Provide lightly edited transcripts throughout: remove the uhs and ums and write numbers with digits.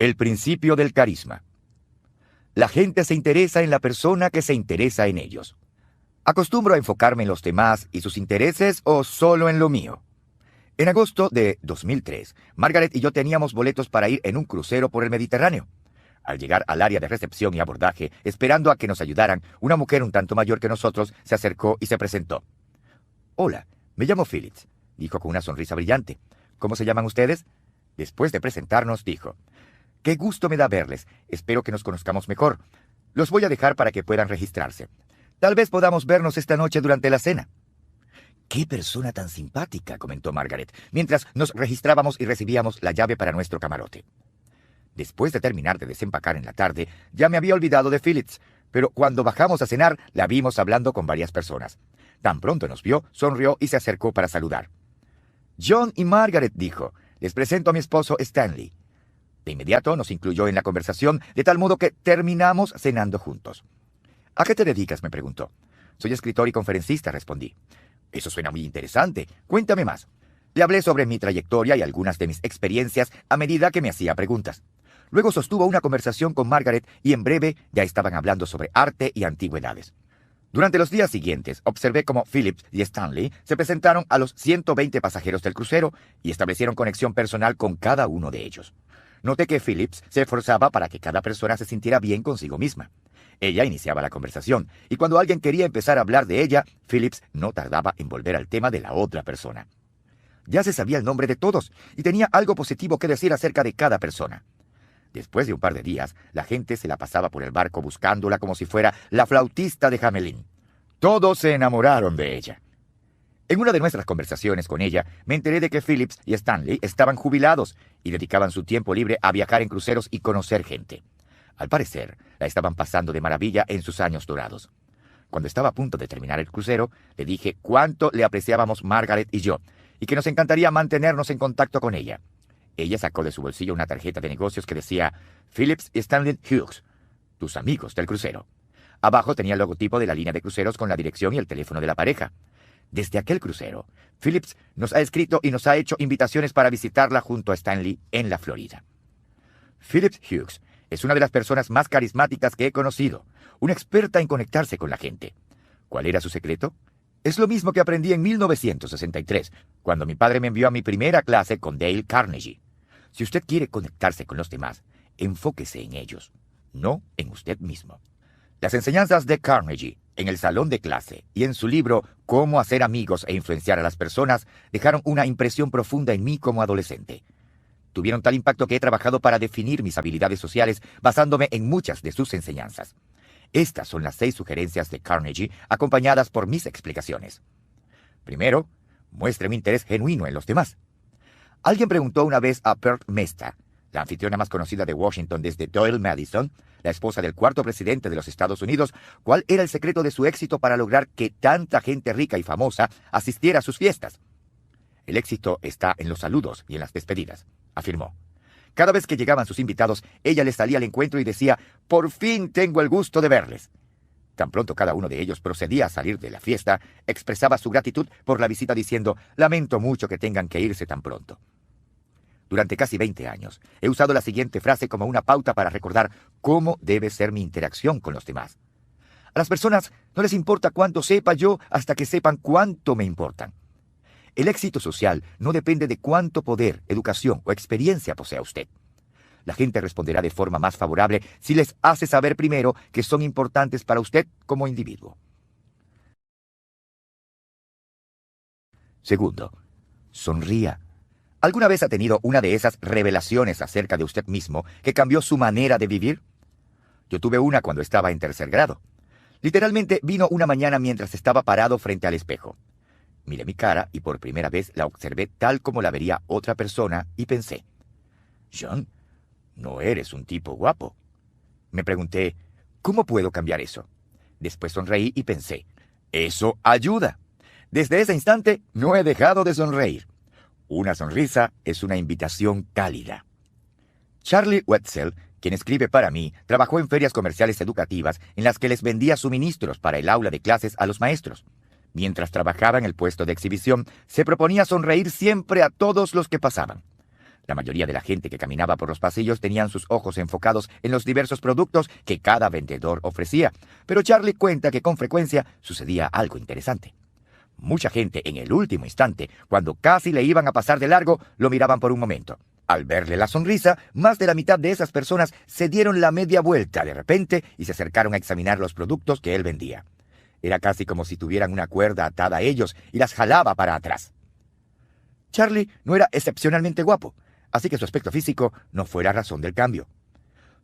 El principio del carisma. La gente se interesa en la persona que se interesa en ellos. ¿Acostumbro a enfocarme en los demás y sus intereses o solo en lo mío? En agosto de 2003, Margaret y yo teníamos boletos para ir en un crucero por el Mediterráneo. Al llegar al área de recepción y abordaje, esperando a que nos ayudaran, una mujer un tanto mayor que nosotros se acercó y se presentó. «Hola, me llamo Phillips», dijo con una sonrisa brillante. «¿Cómo se llaman ustedes?» Después de presentarnos, dijo: «Qué gusto me da verles. Espero que nos conozcamos mejor. Los voy a dejar para que puedan registrarse. Tal vez podamos vernos esta noche durante la cena». «¡Qué persona tan simpática!», comentó Margaret, mientras nos registrábamos y recibíamos la llave para nuestro camarote. Después de terminar de desempacar en la tarde, ya me había olvidado de Phillips, pero cuando bajamos a cenar, la vimos hablando con varias personas. Tan pronto nos vio, sonrió y se acercó para saludar. «John y Margaret», dijo, «les presento a mi esposo Stanley». De inmediato nos incluyó en la conversación, de tal modo que terminamos cenando juntos. «¿A qué te dedicas?», me preguntó. «Soy escritor y conferencista», respondí. «Eso suena muy interesante. Cuéntame más». Le hablé sobre mi trayectoria y algunas de mis experiencias a medida que me hacía preguntas. Luego sostuvo una conversación con Margaret y en breve ya estaban hablando sobre arte y antigüedades. Durante los días siguientes, observé cómo Phillips y Stanley se presentaron a los 120 pasajeros del crucero y establecieron conexión personal con cada uno de ellos. Noté que Phillips se esforzaba para que cada persona se sintiera bien consigo misma. Ella iniciaba la conversación, y cuando alguien quería empezar a hablar de ella, Phillips no tardaba en volver al tema de la otra persona. Ya se sabía el nombre de todos, y tenía algo positivo que decir acerca de cada persona. Después de un par de días, la gente se la pasaba por el barco buscándola como si fuera la flautista de Hamelin. Todos se enamoraron de ella. En una de nuestras conversaciones con ella, me enteré de que Phillips y Stanley estaban jubilados y dedicaban su tiempo libre a viajar en cruceros y conocer gente. Al parecer, la estaban pasando de maravilla en sus años dorados. Cuando estaba a punto de terminar el crucero, le dije cuánto le apreciábamos Margaret y yo, y que nos encantaría mantenernos en contacto con ella. Ella sacó de su bolsillo una tarjeta de negocios que decía «Phillips y Stanley Hughes, tus amigos del crucero». Abajo tenía el logotipo de la línea de cruceros con la dirección y el teléfono de la pareja. Desde aquel crucero, Phillips nos ha escrito y nos ha hecho invitaciones para visitarla junto a Stanley en la Florida. Phillips Hughes es una de las personas más carismáticas que he conocido, una experta en conectarse con la gente. ¿Cuál era su secreto? Es lo mismo que aprendí en 1963, cuando mi padre me envió a mi primera clase con Dale Carnegie. Si usted quiere conectarse con los demás, enfóquese en ellos, no en usted mismo. Las enseñanzas de Carnegie en el salón de clase y en su libro Cómo hacer amigos e influenciar a las personas dejaron una impresión profunda en mí como adolescente. Tuvieron tal impacto que he trabajado para definir mis habilidades sociales basándome en muchas de sus enseñanzas. Estas son las 6 sugerencias de Carnegie, acompañadas por mis explicaciones. Primero, muestre un interés genuino en los demás. Alguien preguntó una vez a Perth Mesta, la anfitriona más conocida de Washington desde Doyle Madison, la esposa del 4º presidente de los Estados Unidos, cuál era el secreto de su éxito para lograr que tanta gente rica y famosa asistiera a sus fiestas. «El éxito está en los saludos y en las despedidas», afirmó. Cada vez que llegaban sus invitados, ella les salía al encuentro y decía: «Por fin tengo el gusto de verles». Tan pronto cada uno de ellos procedía a salir de la fiesta, expresaba su gratitud por la visita diciendo: «Lamento mucho que tengan que irse tan pronto». Durante casi 20 años, he usado la siguiente frase como una pauta para recordar cómo debe ser mi interacción con los demás. A las personas no les importa cuánto sepa yo hasta que sepan cuánto me importan. El éxito social no depende de cuánto poder, educación o experiencia posea usted. La gente responderá de forma más favorable si les hace saber primero que son importantes para usted como individuo. Segundo, sonría. ¿Alguna vez ha tenido una de esas revelaciones acerca de usted mismo que cambió su manera de vivir? Yo tuve una cuando estaba en 3er grado. Literalmente vino una mañana mientras estaba parado frente al espejo. Miré mi cara y por primera vez la observé tal como la vería otra persona y pensé: «John, no eres un tipo guapo». Me pregunté: ¿cómo puedo cambiar eso? Después sonreí y pensé: «Eso ayuda». Desde ese instante no he dejado de sonreír. Una sonrisa es una invitación cálida. Charlie Wetzel, quien escribe para mí, trabajó en ferias comerciales educativas en las que les vendía suministros para el aula de clases a los maestros. Mientras trabajaba en el puesto de exhibición, se proponía sonreír siempre a todos los que pasaban. La mayoría de la gente que caminaba por los pasillos tenían sus ojos enfocados en los diversos productos que cada vendedor ofrecía, pero Charlie cuenta que con frecuencia sucedía algo interesante. Mucha gente en el último instante, cuando casi le iban a pasar de largo, lo miraban por un momento. Al verle la sonrisa, más de la mitad de esas personas se dieron la media vuelta de repente y se acercaron a examinar los productos que él vendía. Era casi como si tuvieran una cuerda atada a ellos y las jalaba para atrás. Charlie no era excepcionalmente guapo, así que su aspecto físico no fue la razón del cambio.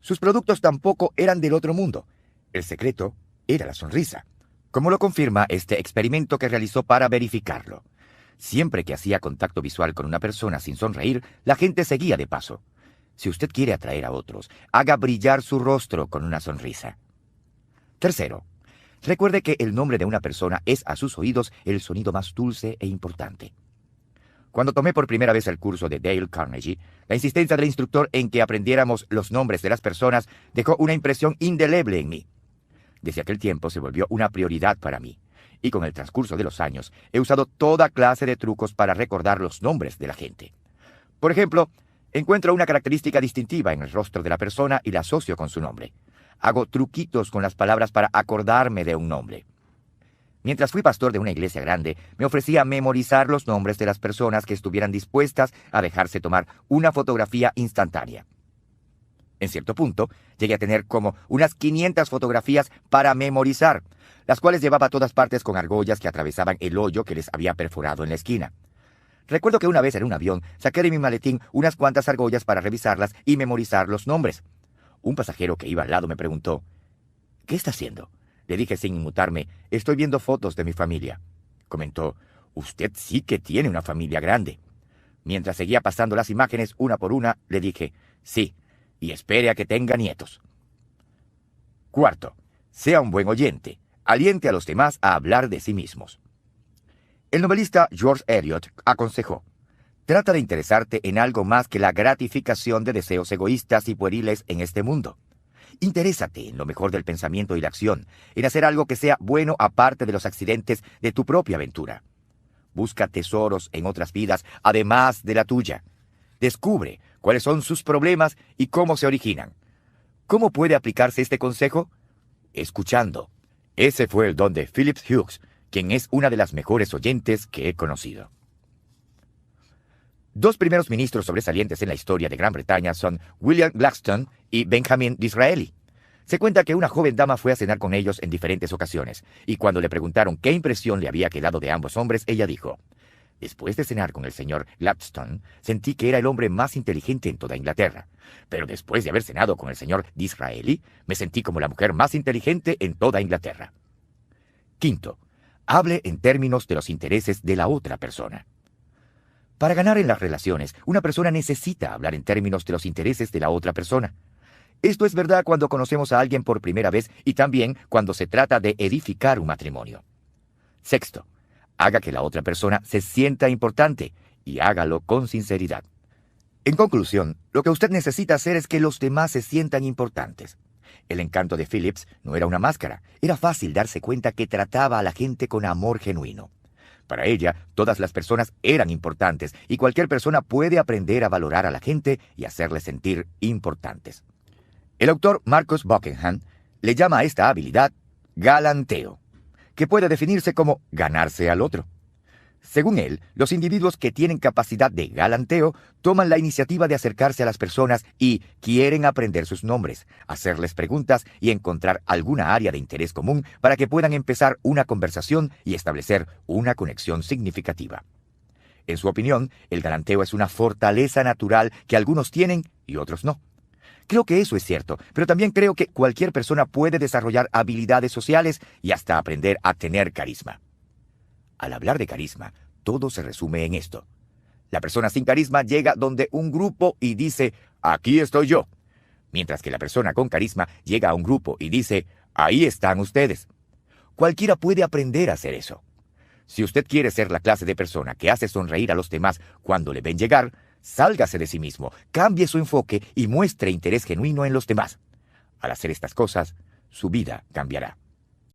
Sus productos tampoco eran del otro mundo. El secreto era la sonrisa, como lo confirma este experimento que realizó para verificarlo. Siempre que hacía contacto visual con una persona sin sonreír, la gente seguía de paso. Si usted quiere atraer a otros, haga brillar su rostro con una sonrisa. Tercero, recuerde que el nombre de una persona es a sus oídos el sonido más dulce e importante. Cuando tomé por primera vez el curso de Dale Carnegie, la insistencia del instructor en que aprendiéramos los nombres de las personas dejó una impresión indeleble en mí. Desde aquel tiempo se volvió una prioridad para mí, y con el transcurso de los años he usado toda clase de trucos para recordar los nombres de la gente. Por ejemplo, encuentro una característica distintiva en el rostro de la persona y la asocio con su nombre. Hago truquitos con las palabras para acordarme de un nombre. Mientras fui pastor de una iglesia grande, me ofrecía memorizar los nombres de las personas que estuvieran dispuestas a dejarse tomar una fotografía instantánea. En cierto punto, llegué a tener como unas 500 fotografías para memorizar, las cuales llevaba a todas partes con argollas que atravesaban el hoyo que les había perforado en la esquina. Recuerdo que una vez en un avión saqué de mi maletín unas cuantas argollas para revisarlas y memorizar los nombres. Un pasajero que iba al lado me preguntó, ¿qué está haciendo? Le dije sin inmutarme, estoy viendo fotos de mi familia. Comentó, usted sí que tiene una familia grande. Mientras seguía pasando las imágenes una por una, le dije, sí, y espere a que tenga nietos. Cuarto, sea un buen oyente. Aliente a los demás a hablar de sí mismos. El novelista George Eliot aconsejó, trata de interesarte en algo más que la gratificación de deseos egoístas y pueriles en este mundo. Interésate en lo mejor del pensamiento y la acción, en hacer algo que sea bueno aparte de los accidentes de tu propia aventura. Busca tesoros en otras vidas, además de la tuya. Descubre cuáles son sus problemas y cómo se originan. ¿Cómo puede aplicarse este consejo? Escuchando. Ese fue el don de Philip Hughes, quien es una de las mejores oyentes que he conocido. Dos primeros ministros sobresalientes en la historia de Gran Bretaña son William Gladstone y Benjamin Disraeli. Se cuenta que una joven dama fue a cenar con ellos en diferentes ocasiones, y cuando le preguntaron qué impresión le había quedado de ambos hombres, ella dijo, después de cenar con el señor Gladstone, sentí que era el hombre más inteligente en toda Inglaterra, pero después de haber cenado con el señor Disraeli, me sentí como la mujer más inteligente en toda Inglaterra. Quinto, hable en términos de los intereses de la otra persona. Para ganar en las relaciones, una persona necesita hablar en términos de los intereses de la otra persona. Esto es verdad cuando conocemos a alguien por primera vez y también cuando se trata de edificar un matrimonio. Sexto, haga que la otra persona se sienta importante y hágalo con sinceridad. En conclusión, lo que usted necesita hacer es que los demás se sientan importantes. El encanto de Phillips no era una máscara, era fácil darse cuenta que trataba a la gente con amor genuino. Para ella, todas las personas eran importantes y cualquier persona puede aprender a valorar a la gente y hacerles sentir importantes. El autor Marcus Buckingham le llama a esta habilidad galanteo, que puede definirse como ganarse al otro. Según él, los individuos que tienen capacidad de galanteo toman la iniciativa de acercarse a las personas y quieren aprender sus nombres, hacerles preguntas y encontrar alguna área de interés común para que puedan empezar una conversación y establecer una conexión significativa. En su opinión, el galanteo es una fortaleza natural que algunos tienen y otros no. Creo que eso es cierto, pero también creo que cualquier persona puede desarrollar habilidades sociales y hasta aprender a tener carisma. Al hablar de carisma, todo se resume en esto. La persona sin carisma llega donde un grupo y dice, aquí estoy yo. Mientras que la persona con carisma llega a un grupo y dice, ahí están ustedes. Cualquiera puede aprender a hacer eso. Si usted quiere ser la clase de persona que hace sonreír a los demás cuando le ven llegar, sálgase de sí mismo, cambie su enfoque y muestre interés genuino en los demás. Al hacer estas cosas, su vida cambiará.